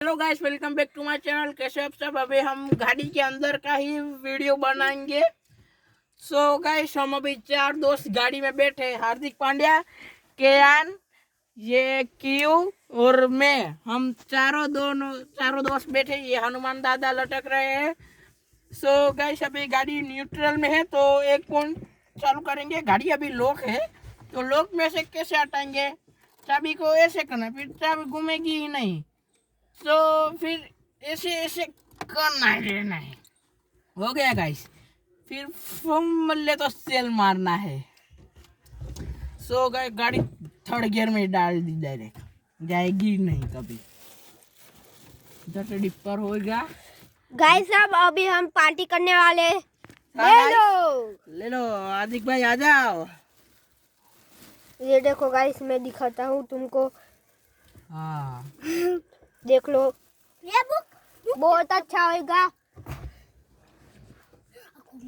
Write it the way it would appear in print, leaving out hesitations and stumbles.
Hello guys, welcome back to my channel. कैसे आप सब? अभी हम गाड़ी के अंदर का ही वीडियो बनाएंगे। सो गाइस, हम अभी 4 दोस्त गाड़ी में बैठे, हार्दिक पांड्या, केयान, ये क्यू और मैं। हम चारों दोस्त बैठे, ये हनुमान दादा लटक रहे हैं। सो गाइस, अभी गाड़ी न्यूट्रल में है तो एक पॉइंट चालू करेंगे। गाड़ी अभी लॉक है तो लॉक में से कैसे हटाएंगे? चाबी को ऐसे करना, फिर चाबी घूमेगी ही नहीं, तो फिर ऐसे ऐसे करना है। हो गया गाइस। फिर फुम्मले तो सेल मारना है। सो गए, गाड़ी थर्ड गियर में डाल दी, डायरेक्ट जाएगी नहीं कभी। इधर से डिपर होगा गाइस साहब, अभी हम पार्टी करने वाले। ले लो आदिक भाई, आ जाओ। ये देखो गाइस, मैं दिखाता हूँ तुमको। हाँ, देख लो, ये बुक बहुत अच्छा होगा।